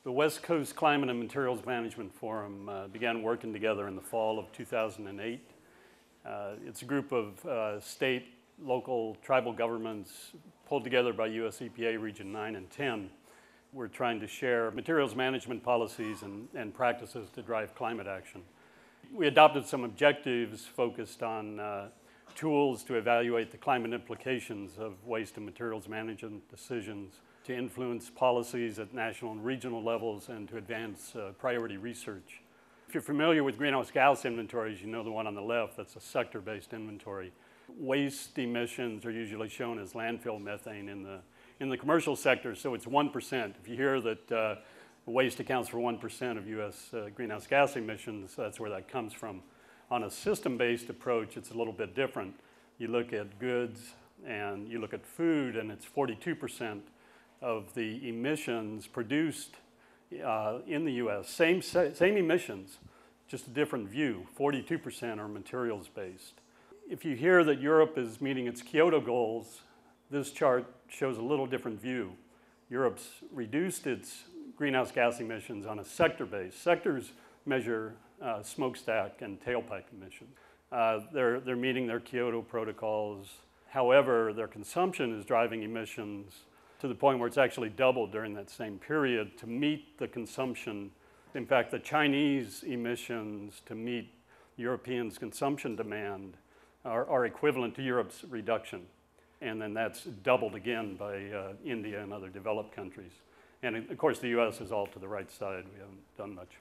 The West Coast Climate and Materials Management Forum began working together in the fall of 2008. It's a group of state, local, tribal governments pulled together by US EPA Region 9 and 10. We're trying to share materials management policies and practices to drive climate action. We adopted some objectives focused on tools to evaluate the climate implications of waste and materials management decisions, to influence policies at national and regional levels, and to advance priority research. If you're familiar with greenhouse gas inventories, you know the one on the left, that's a sector-based inventory. Waste emissions are usually shown as landfill methane in the commercial sector, so it's 1%. If you hear that waste accounts for 1% of US greenhouse gas emissions, that's where that comes from. On a system-based approach, it's a little bit different. You look at goods and you look at food, and it's 42% of the emissions produced in the US. Same emissions, just a different view. 42% are materials-based. If you hear that Europe is meeting its Kyoto goals, this chart shows a little different view. Europe's reduced its greenhouse gas emissions on a sector base. Sectors measure smokestack and tailpipe emissions. They're meeting their Kyoto protocols. However, their consumption is driving emissions to the point where it's actually doubled during that same period to meet the consumption. In fact, the Chinese emissions to meet Europeans' consumption demand are equivalent to Europe's reduction. And then that's doubled again by India and other developed countries. And of course, the US is all to the right side. We haven't done much.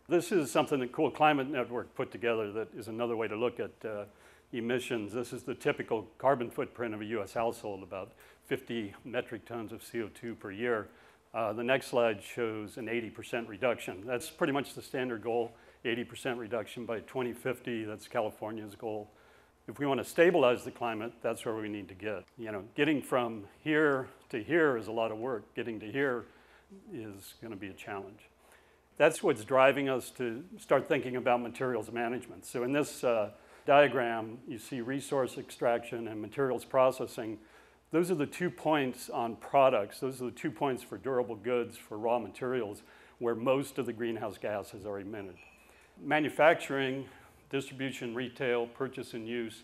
This is something that Cool Climate Network put together that is another way to look at emissions. This is the typical carbon footprint of a US household, about 50 metric tons of CO2 per year. The next slide shows an 80% reduction. That's pretty much the standard goal, 80% reduction by 2050. That's California's goal. If we want to stabilize the climate, that's where we need to get. You know, getting from here to here is a lot of work. Getting to here is going to be a challenge. That's what's driving us to start thinking about materials management. So in this diagram, you see resource extraction and materials processing. Those are the 2 points on products. Those are the 2 points for durable goods, for raw materials, where most of the greenhouse gases are emitted. Manufacturing, distribution, retail, purchase and use,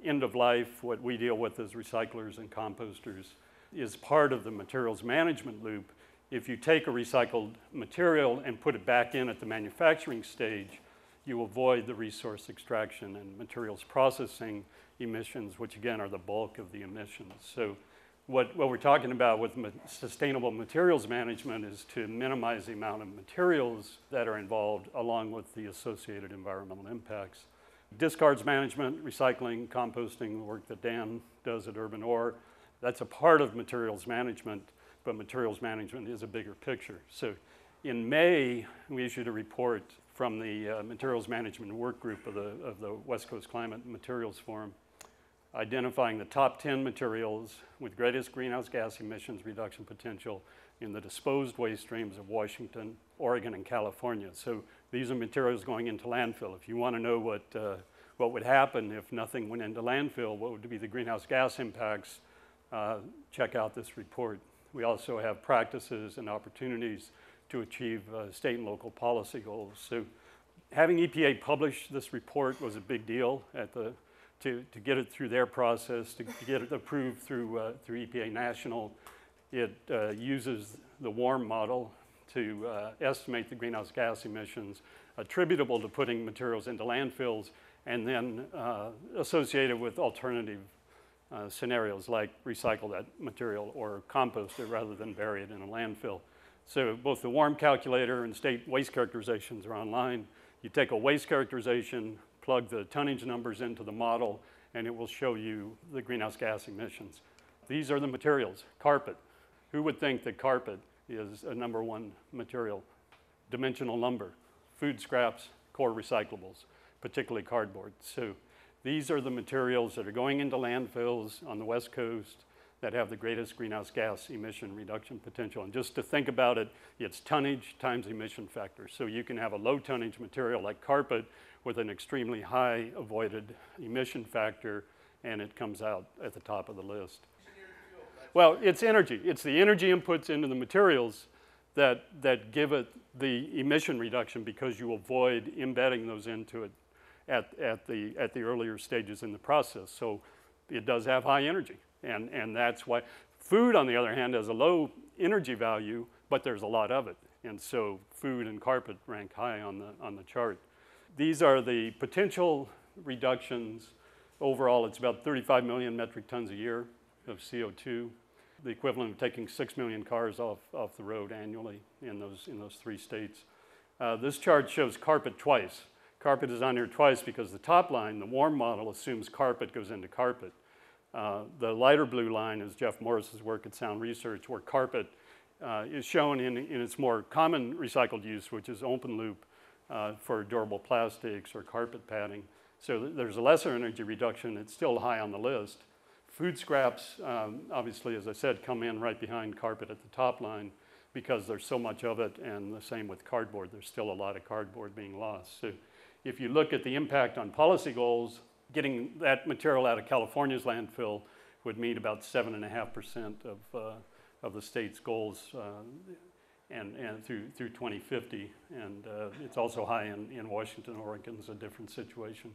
end of life, what we deal with as recyclers and composters, is part of the materials management loop. If you take a recycled material and put it back in at the manufacturing stage, you avoid the resource extraction and materials processing emissions, which again are the bulk of the emissions. So what we're talking about with sustainable materials management is to minimize the amount of materials that are involved along with the associated environmental impacts. Discards management, recycling, composting, the work that Dan does at Urban Ore, that's a part of materials management, but materials management is a bigger picture. So in May, we issued a report from the Materials Management Work Group of the West Coast Climate and Materials Forum, identifying the top 10 materials with greatest greenhouse gas emissions reduction potential in the disposed waste streams of Washington, Oregon, and California. So these are materials going into landfill. If you want to know what would happen if nothing went into landfill, what would be the greenhouse gas impacts, check out this report. We also have practices and opportunities to achieve state and local policy goals. So having EPA publish this report was a big deal to get it through their process, to get it approved through EPA National. It uses the WARM model to estimate the greenhouse gas emissions attributable to putting materials into landfills and then associated with alternative scenarios like recycle that material or compost it rather than bury it in a landfill. So both the WARM calculator and state waste characterizations are online. You take a waste characterization, plug the tonnage numbers into the model, and it will show you the greenhouse gas emissions. These are the materials. Carpet. Who would think that carpet is a #1 material? Dimensional lumber, food scraps, core recyclables, particularly cardboard. So these are the materials that are going into landfills on the West Coast that have the greatest greenhouse gas emission reduction potential. And just to think about it, it's tonnage times emission factor. So you can have a low tonnage material like carpet with an extremely high avoided emission factor, and it comes out at the top of the list. Well, it's energy. It's the energy inputs into the materials that give it the emission reduction because you avoid embedding those into it at the earlier stages in the process. So it does have high energy, and that's why. Food, on the other hand, has a low energy value, but there's a lot of it, and so food and carpet rank high on the chart. These are the potential reductions. Overall, it's about 35 million metric tons a year of CO2, the equivalent of taking 6 million cars off the road annually in those 3 states. This chart shows carpet twice. Carpet is on here twice because the top line, the warm model, assumes carpet goes into carpet. The lighter blue line is Jeff Morris's work at Sound Research, where carpet is shown in its more common recycled use, which is open loop for durable plastics or carpet padding. So there's a lesser energy reduction. It's still high on the list. Food scraps, obviously, as I said, come in right behind carpet at the top line because there's so much of it, and the same with cardboard. There's still a lot of cardboard being lost. So if you look at the impact on policy goals, getting that material out of California's landfill would meet about 7.5% of the state's goals and through 2050. And it's also high in Washington. Oregon's a different situation.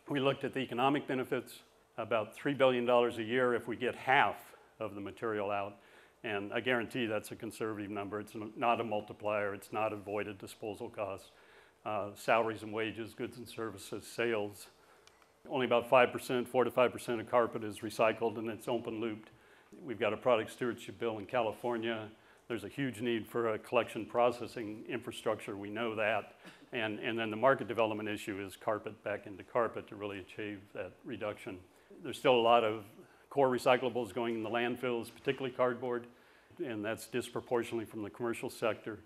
We looked at the economic benefits, about $3 billion a year if we get half of the material out. And I guarantee that's a conservative number. It's not a multiplier. It's not avoided disposal costs. Salaries and wages, goods and services, sales. Only about 5%, 4 to 5% of carpet is recycled, and it's open looped. We've got a product stewardship bill in California. There's a huge need for a collection processing infrastructure. We know that. And then the market development issue is carpet back into carpet to really achieve that reduction. There's still a lot of core recyclables going in the landfills, particularly cardboard, and that's disproportionately from the commercial sector.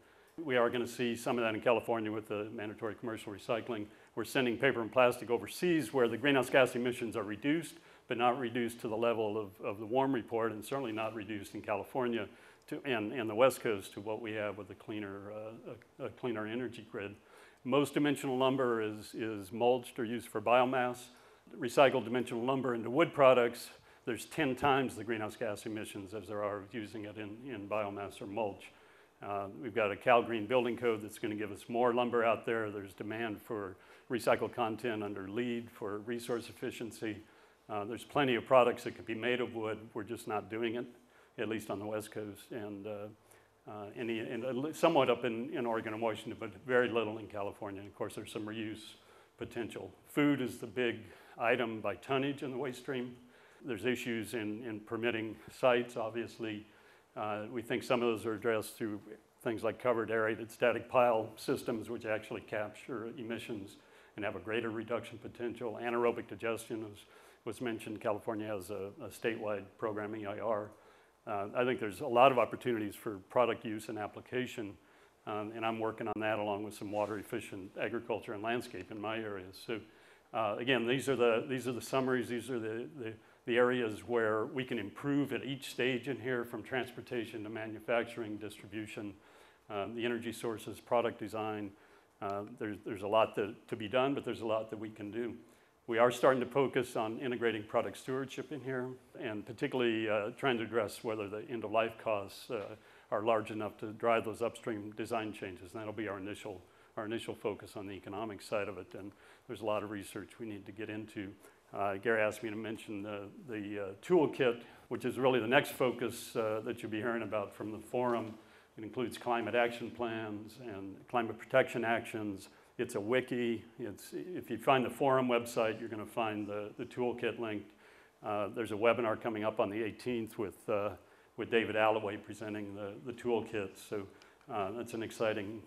We are going to see some of that in California with the mandatory commercial recycling. We're sending paper and plastic overseas where the greenhouse gas emissions are reduced, but not reduced to the level of the WARM report, and certainly not reduced in California and the West Coast to what we have with a cleaner energy grid. Most dimensional lumber is mulched or used for biomass. Recycled dimensional lumber into wood products, there's 10 times the greenhouse gas emissions as there are using it in biomass or mulch. We've got a Cal Green building code that's going to give us more lumber out there. There's demand for recycled content under LEED for resource efficiency. There's plenty of products that could be made of wood. We're just not doing it, at least on the West Coast, and somewhat up in Oregon and Washington, but very little in California. And of course, there's some reuse potential. Food is the big item by tonnage in the waste stream. There's issues in permitting sites, obviously. We think some of those are addressed through things like covered aerated static pile systems, which actually capture emissions and have a greater reduction potential. Anaerobic digestion was mentioned. California has a statewide program, EIR. I think there's a lot of opportunities for product use and application, and I'm working on that along with some water efficient agriculture and landscape in my areas. So again, these are the summaries. These are the areas where we can improve at each stage in here, from transportation to manufacturing, distribution, the energy sources, product design. There's a lot to be done, but there's a lot that we can do. We are starting to focus on integrating product stewardship in here, and particularly trying to address whether the end-of-life costs are large enough to drive those upstream design changes. And that'll be our initial focus on the economic side of it. And there's a lot of research we need to get into. Gary asked me to mention the toolkit, which is really the next focus that you'll be hearing about from the forum. It includes climate action plans and climate protection actions. It's a wiki. If you find the forum website, you're going to find the toolkit linked. There's a webinar coming up on the 18th with David Allaway presenting the toolkit. So that's an exciting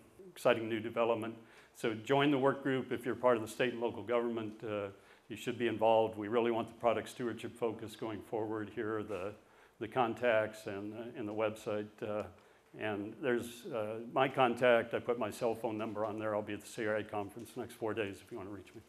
new development. So join the work group if you're part of the state and local government. You should be involved. We really want the product stewardship focus going forward. Here are the contacts and the website. And there's my contact. I put my cell phone number on there. I'll be at the CRA conference the next 4 days if you want to reach me.